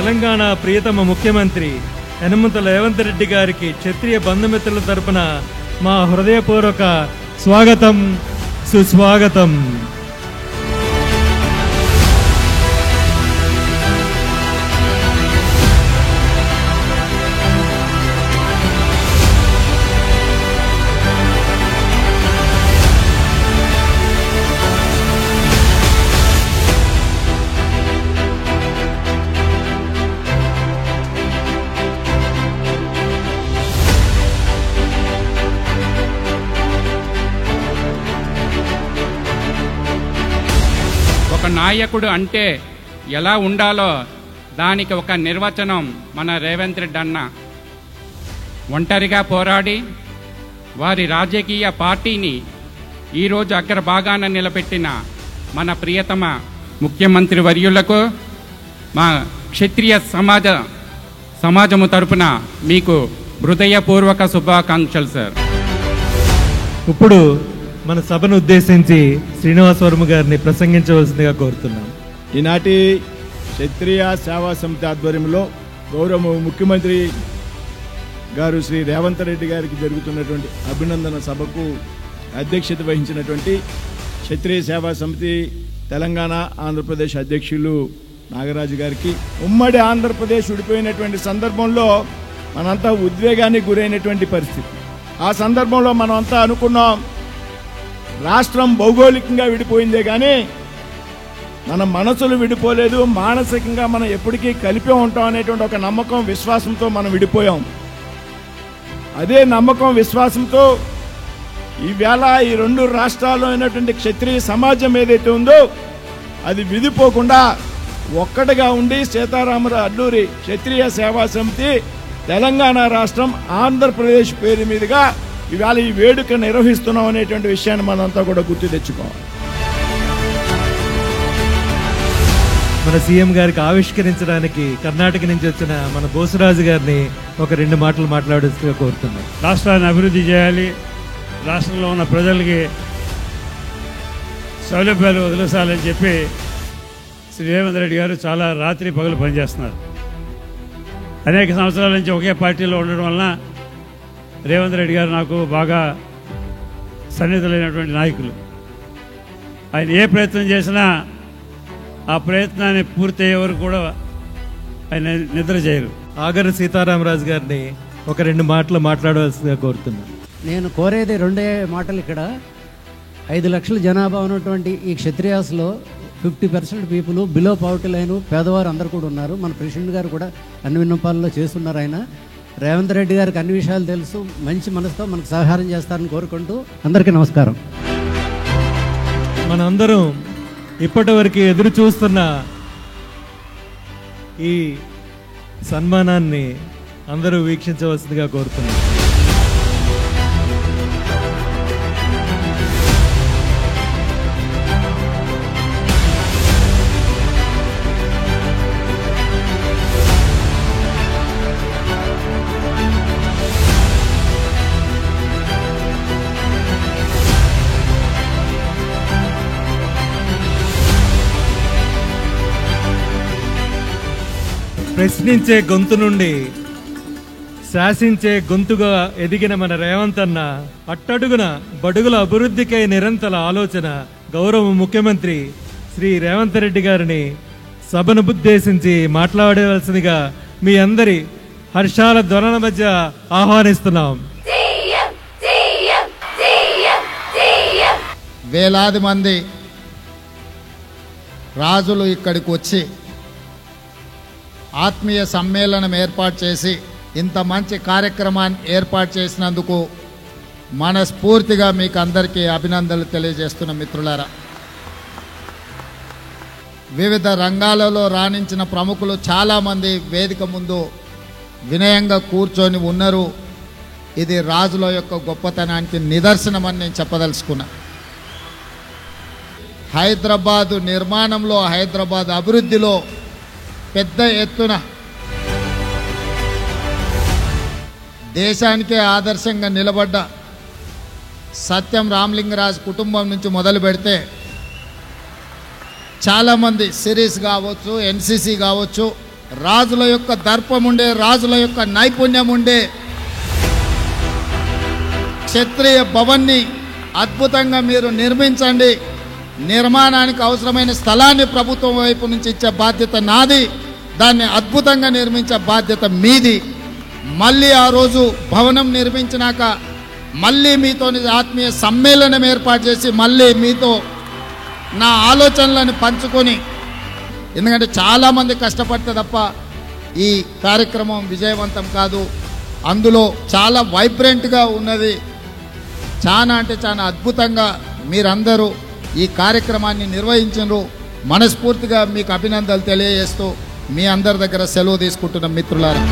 తెలంగాణ ప్రియతమ ముఖ్యమంత్రి యనమల రేవంత్ రెడ్డి గారికి క్షత్రియ బంధుమిత్రుల తరపున మా హృదయపూర్వక స్వాగతం, సుస్వాగతం. ఒక నాయకుడు అంటే ఎలా ఉండాలో దానికి ఒక నిర్వచనం మన రేవంత్ రెడ్డి అన్న. ఒంటరిగా పోరాడి వారి రాజకీయ పార్టీని ఈరోజు అగ్రభాగాన నిలబెట్టిన మన ప్రియతమ ముఖ్యమంత్రి వర్యులకు మా క్షత్రియ సమాజము తరపున మీకు హృదయపూర్వక శుభాకాంక్షలు సార్. ఇప్పుడు మన సభను ఉద్దేశించి శ్రీనివాస్ వర్మ గారిని ప్రసంగించవలసిందిగా కోరుతున్నాం. ఈనాటి క్షత్రియ సేవా సమితి ఆధ్వర్యంలో గౌరవ ముఖ్యమంత్రి గారు శ్రీ రేవంత్ రెడ్డి గారికి జరుగుతున్నటువంటి అభినందన సభకు అధ్యక్షత వహించినటువంటి క్షత్రియ సేవా సమితి తెలంగాణ ఆంధ్రప్రదేశ్ అధ్యక్షులు నాగరాజు గారికి, ఉమ్మడి ఆంధ్రప్రదేశ్ విడిపోయినటువంటి సందర్భంలో మనంతా ఉద్వేగానికి గురైనటువంటి పరిస్థితి. ఆ సందర్భంలో మనం అంతా అనుకున్నాం, రాష్ట్రం భౌగోళికంగా విడిపోయిందే కానీ మన మనసులు విడిపోలేదు, మానసికంగా మనం ఎప్పటికీ కలిపే ఉంటాం అనేటువంటి ఒక నమ్మకం, విశ్వాసంతో మనం విడిపోయాం. అదే నమ్మకం, విశ్వాసంతో ఈవేళ ఈ రెండు రాష్ట్రాల్లో అయినటువంటి క్షత్రియ సమాజం ఏదైతే ఉందో అది విడిపోకుండా ఒక్కటిగా ఉండి సీతారామరావు అల్లూరి క్షత్రియ సేవా సమితి తెలంగాణ రాష్ట్రం ఆంధ్రప్రదేశ్ పేరు మీదుగా ఇవాళ ఈ వేడుక నిర్వహిస్తున్నాం అనేటువంటి విషయాన్ని మనంతా కూడా గుర్తు తెచ్చుకోవాలి. మన సీఎం గారికి ఆవిష్కరించడానికి కర్ణాటక నుంచి వచ్చిన మన బోసరాజు గారిని ఒక 2 మాటలు మాట్లాడుతూ కోరుతున్నాం. రాష్ట్రాన్ని అభివృద్ధి చేయాలి, రాష్ట్రంలో ఉన్న ప్రజలకి సౌలభ్యాలు వదిలేసాలని చెప్పి శ్రీ రేవంత్ రెడ్డి గారు చాలా రాత్రి పగలు పనిచేస్తున్నారు. అనేక సంవత్సరాల నుంచి ఒకే పార్టీలో ఉండడం వలన రేవంత్ రెడ్డి గారు నాకు బాగా సన్నిహితులైనటువంటి నాయకులు. ఆయన ఏ ప్రయత్నం చేసినా ఆ ప్రయత్నాన్ని పూర్తయ్యే వరకు కూడా ఆయన నిద్ర చేయరు. ఆగర సీతారామరాజు గారిని ఒక 2 మాటలు మాట్లాడవలసిందిగా కోరుతున్నాను. నేను కోరేది 2 మాటలు. ఇక్కడ 5 లక్షల జనాభా ఉన్నటువంటి ఈ క్షత్రియాస్లో 50% పీపుల్ బిలో పవర్టీ లైన్, పేదవారు అందరు కూడా ఉన్నారు. మన ప్రెసిడెంట్ గారు కూడా అన్ని విన్నపాలలో చేస్తున్నారు. ఆయన రేవంత్ రెడ్డి గారికి అన్ని విషయాలు తెలుసు, మంచి మనసుతో మనకు సహాయం చేస్తారని కోరుకుంటూ అందరికీ నమస్కారం. మనందరం ఇప్పటి వరకు ఎదురు చూస్తున్న ఈ సన్మానాన్ని అందరూ వీక్షించవలసిందిగా కోరుతున్నాం. ప్రశ్నించే గొంతు నుండి శాసించే గొంతుగా ఎదిగిన మన రేవంత్ అన్న అట్టడుగున బడుగుల అభివృద్ధికై నిరంతర ఆలోచన గౌరవ ముఖ్యమంత్రి శ్రీ రేవంత్ రెడ్డి గారిని సభను ఉద్దేశించి మాట్లాడవలసిందిగా మీ అందరి హర్షాల ధ్వనుల మధ్య ఆహ్వానిస్తున్నాం. వేలాది మంది రాజులు ఇక్కడికి వచ్చి ఆత్మీయ సమ్మేళనం ఏర్పాటు చేసి ఇంత మంచి కార్యక్రమాన్ని ఏర్పాటు చేసినందుకు మనస్ఫూర్తిగా మీకు అందరికీ అభినందనలు తెలియజేస్తున్న మిత్రులారా. వివిధ రంగాలలో రాణించిన ప్రముఖులు చాలామంది వేదిక ముందు వినయంగా కూర్చొని ఉన్నారు. ఇది రాజుల యొక్క గొప్పతనానికి నిదర్శనమని నేను చెప్పదలుచుకున్నా. హైదరాబాదు నిర్మాణంలో, హైదరాబాద్ అభివృద్ధిలో పెద్ద ఎత్తున దేశానికే ఆదర్శంగా నిలబడ్డ సత్యం రామలింగరాజు కుటుంబం నుంచి మొదలు పెడితే చాలామంది సిరీస్ కావచ్చు, ఎన్సిసి కావచ్చు, రాజుల యొక్క దర్పం ఉండే, రాజుల యొక్క నైపుణ్యం ఉండే క్షత్రియ భవన్ని అద్భుతంగా మీరు నిర్మించండి. నిర్మాణానికి అవసరమైన స్థలాన్ని ప్రభుత్వం వైపు నుంచి ఇచ్చే బాధ్యత నాది, దాన్ని అద్భుతంగా నిర్మించే బాధ్యత మీది. మళ్ళీ ఆ రోజు భవనం నిర్మించినాక మళ్ళీ మీతో ఆత్మీయ సమ్మేళనం ఏర్పాటు చేసి మళ్ళీ మీతో నా ఆలోచనలను పంచుకొని, ఎందుకంటే చాలామంది కష్టపడితే తప్ప ఈ కార్యక్రమం విజయవంతం కాదు. అందులో చాలా వైబ్రెంట్గా ఉన్నది, చాలా అంటే చాలా అద్భుతంగా మీరందరూ ఈ కార్యక్రమాన్ని నిర్వహించారు. మనస్ఫూర్తిగా మీకు అభినందనలు తెలియజేస్తూ మీ అందరి దగ్గర సెలవు తీసుకుంటున్న మిత్రులారా.